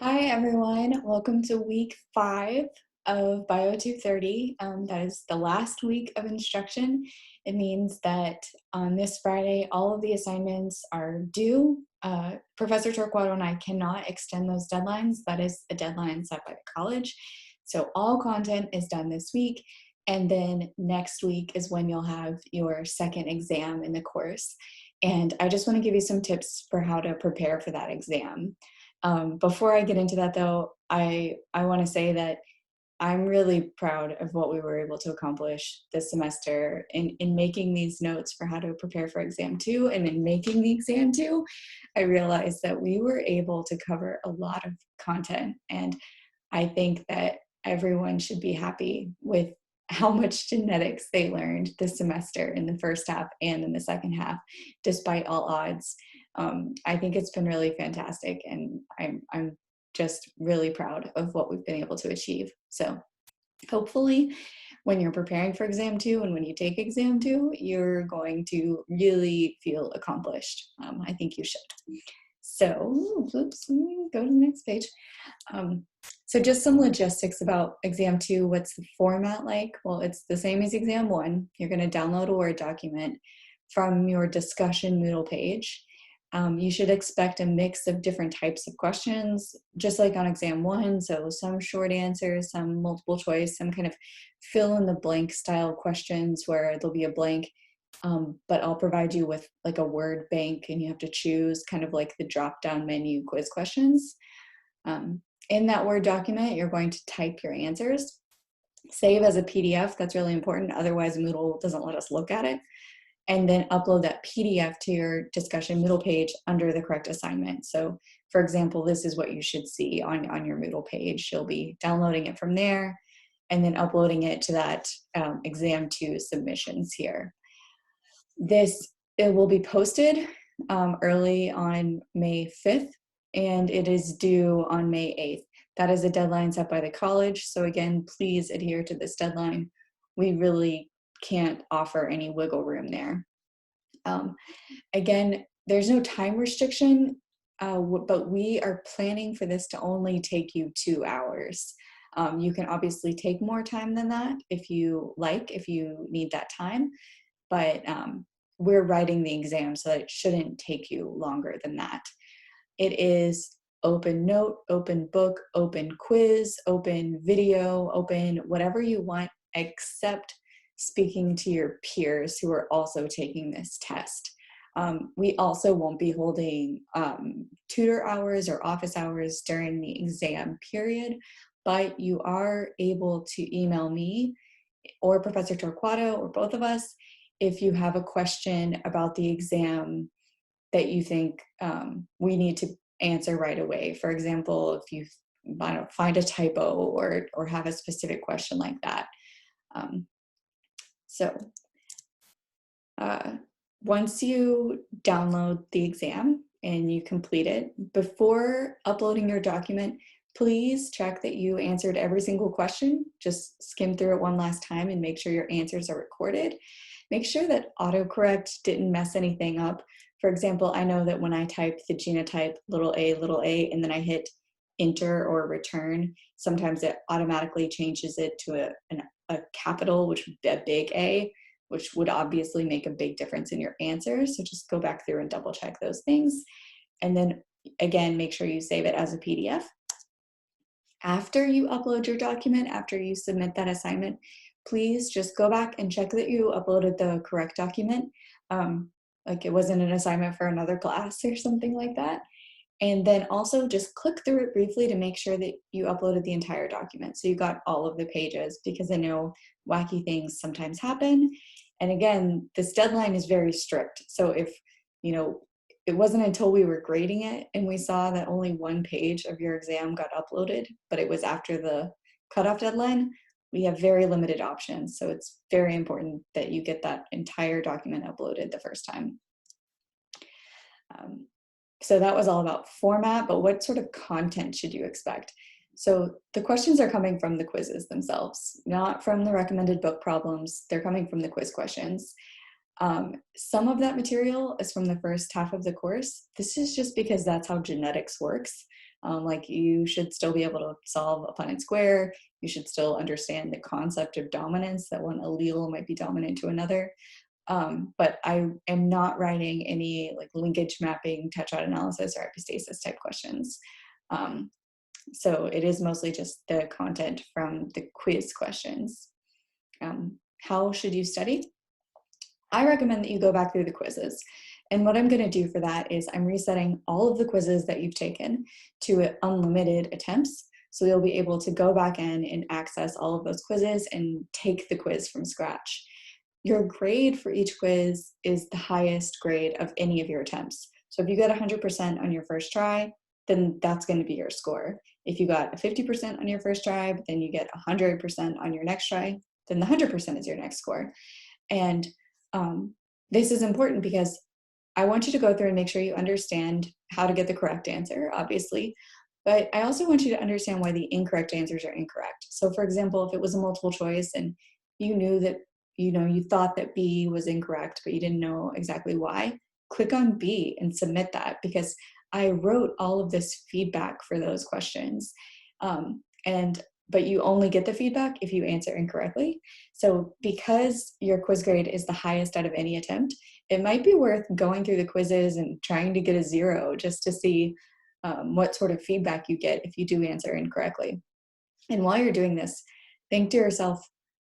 Hi, everyone. Welcome to week 5 of Bio 230. That is the last week of instruction. It means that on this Friday, all of the assignments are due. Professor Torquato and I cannot extend those deadlines. That is a deadline set by the college. So all content is done this week. And then next week is when you'll have your second exam in the course. And I just want to give you some tips for how to prepare for that exam. Before I get into that though, I want to say that I'm really proud of what we were able to accomplish this semester in making these notes for how to prepare for exam 2, and in making the exam 2, I realized that we were able to cover a lot of content, and I think that everyone should be happy with how much genetics they learned this semester in the first half and in the second half, despite all odds. I think it's been really fantastic, and I'm just really proud of what we've been able to achieve. So hopefully when you're preparing for exam 2 and when you take exam 2, you're going to really feel accomplished. I think you should. So, oops, go to the next page. So just some logistics about exam 2. What's the format like? Well, it's the same as exam 1. You're going to download a Word document from your discussion Moodle page. You should expect a mix of different types of questions, just like on exam 1. So some short answers, some multiple choice, some kind of fill in the blank style questions where there'll be a blank, but I'll provide you with like a word bank and you have to choose kind of like the drop down menu quiz questions. In that Word document, you're going to type your answers. Save as a PDF, that's really important, otherwise Moodle doesn't let us look at it. And then upload that PDF to your discussion Moodle page under the correct assignment. So for example, this is what you should see on your Moodle page. You'll be downloading it from there and then uploading it to that exam 2 submissions here. It will be posted early on May 5th, and it is due on May 8th. That is a deadline set by the college. So again, please adhere to this deadline. We really can't offer any wiggle room there. Again, there's no time restriction, but we are planning for this to only take you 2 hours. You can obviously take more time than that if you like, if you need that time, but we're writing the exam, so that it shouldn't take you longer than that. It is open note, open book, open quiz, open video, open whatever you want, except speaking to your peers who are also taking this test. We also won't be holding tutor hours or office hours during the exam period, but you are able to email me or Professor Torquato or both of us if you have a question about the exam that you think we need to answer right away. For example, if you find a typo or have a specific question like that. Once you download the exam and you complete it, before uploading your document, please check that you answered every single question. Just skim through it one last time and make sure your answers are recorded. Make sure that autocorrect didn't mess anything up. For example, I know that when I type the genotype little a, and then I hit enter or return, sometimes it automatically changes it to a capital, which would be a big A, which would obviously make a big difference in your answers. So just go back through and double check those things. And then again, make sure you save it as a PDF. After you upload your document, after you submit that assignment, please just go back and check that you uploaded the correct document. Like it wasn't an assignment for another class or something like that. And then also just click through it briefly to make sure that you uploaded the entire document. So you got all of the pages, because I know wacky things sometimes happen. And again, this deadline is very strict. So if, it wasn't until we were grading it and we saw that only 1 page of your exam got uploaded, but it was after the cutoff deadline, we have very limited options. So it's very important that you get that entire document uploaded the first time. So that was all about format, but what sort of content should you expect? So the questions are coming from the quizzes themselves, not from the recommended book problems. They're coming from the quiz questions. Some of that material is from the first half of the course. This is just because that's how genetics works. Like you should still be able to solve a Punnett square. You should still understand the concept of dominance, that one allele might be dominant to another. But I am not writing any like linkage mapping, tetrad analysis, or epistasis type questions. So it is mostly just the content from the quiz questions. How should you study? I recommend that you go back through the quizzes. And what I'm going to do for that is I'm resetting all of the quizzes that you've taken to unlimited attempts. So you'll be able to go back in and access all of those quizzes and take the quiz from scratch. Your grade for each quiz is the highest grade of any of your attempts. So if you get 100% on your first try, then that's going to be your score. If you got a 50% on your first try, but then you get 100% on your next try, then the 100% is your next score. And this is important because I want you to go through and make sure you understand how to get the correct answer, obviously, but I also want you to understand why the incorrect answers are incorrect. So for example, if it was a multiple choice and you knew that, you thought that B was incorrect, but you didn't know exactly why, click on B and submit that, because I wrote all of this feedback for those questions. But you only get the feedback if you answer incorrectly. So because your quiz grade is the highest out of any attempt, it might be worth going through the quizzes and trying to get a 0 just to see what sort of feedback you get if you do answer incorrectly. And while you're doing this, think to yourself,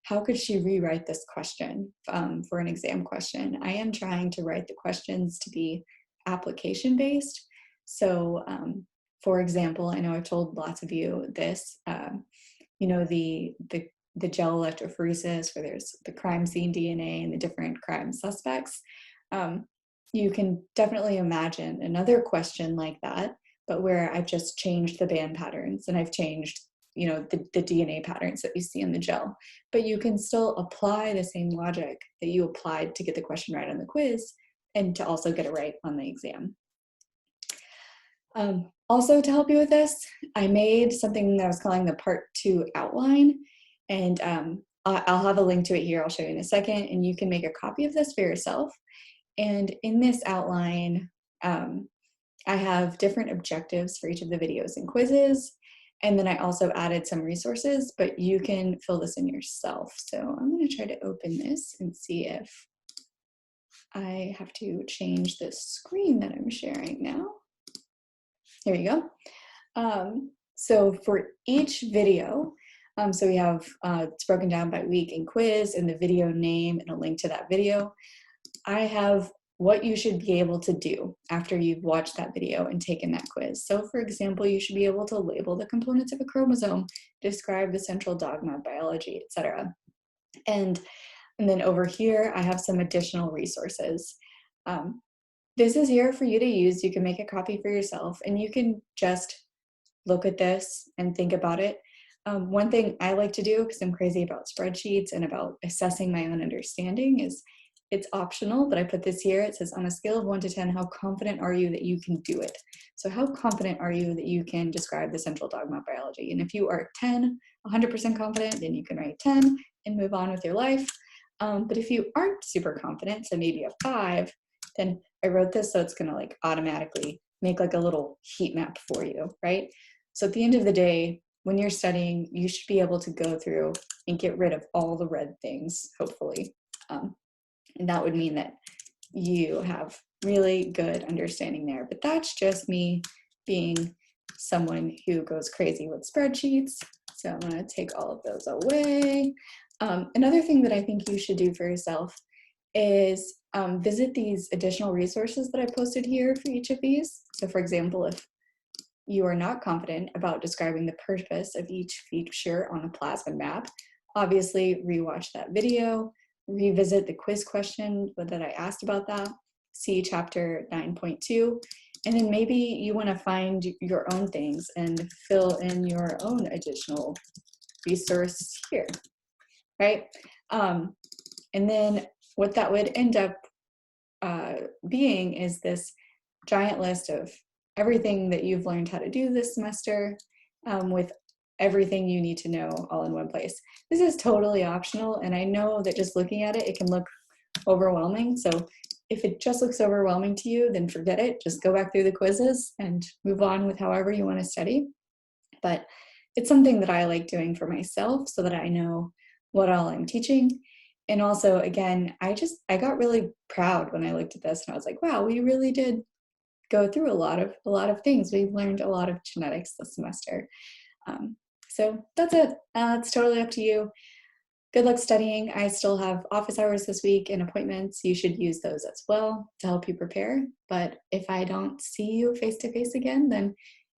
how could she rewrite this question for an exam question? I am trying to write the questions to be application-based. So for example, I know I've told lots of you this, the gel electrophoresis, where there's the crime scene DNA and the different crime suspects. You can definitely imagine another question like that, but where I've just changed the band patterns and I've changed, the DNA patterns that you see in the gel. But you can still apply the same logic that you applied to get the question right on the quiz and to also get it right on the exam. Also, to help you with this, I made something that I was calling the Part 2 outline, and I'll have a link to it here. I'll show you in a second, and you can make a copy of this for yourself. And in this outline, I have different objectives for each of the videos and quizzes, and then I also added some resources, but you can fill this in yourself. So I'm going to try to open this and see if I have to change the screen that I'm sharing now. There you go. So for each video, so we have, it's broken down by week and quiz and the video name and a link to that video. I have what you should be able to do after you've watched that video and taken that quiz. So for example, you should be able to label the components of a chromosome, describe the central dogma of biology, etc. And then over here, I have some additional resources. This is here for you to use. You can make a copy for yourself and you can just look at this and think about it. One thing I like to do, because I'm crazy about spreadsheets and about assessing my own understanding, is it's optional, but I put this here. It says on a scale of 1 to 10, how confident are you that you can do it? So how confident are you that you can describe the central dogma of biology? And if you are 10, 100% confident, then you can write 10 and move on with your life. But if you aren't super confident, so maybe a 5, then I wrote this so it's gonna like automatically make like a little heat map for you, right? So at the end of the day, when you're studying, you should be able to go through and get rid of all the red things, hopefully. And that would mean that you have really good understanding there. But that's just me being someone who goes crazy with spreadsheets. So I'm gonna take all of those away. Another thing that I think you should do for yourself is visit these additional resources that I posted here for each of these. So for example, if you are not confident about describing the purpose of each feature on a plasmid map, obviously rewatch that video, revisit the quiz question that I asked about that, see chapter 9.2, and then maybe you want to find your own things and fill in your own additional resource here, right? And then what that would end up being is this giant list of everything that you've learned how to do this semester with everything you need to know all in one place. This is totally optional, and I know that just looking at it, it can look overwhelming. So if it just looks overwhelming to you, then forget it. Just go back through the quizzes and move on with however you want to study. But it's something that I like doing for myself so that I know what all I'm teaching. And also, again, I got really proud when I looked at this and I was like, wow, we really did go through a lot of things. We've learned a lot of genetics this semester. So that's it. It's totally up to you. Good luck studying. I still have office hours this week and appointments. You should use those as well to help you prepare. But if I don't see you face to face again, then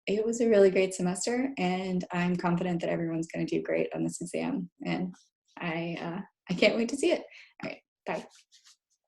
it was a really great semester, and I'm confident that everyone's going to do great on this exam. And I can't wait to see it. All right, bye.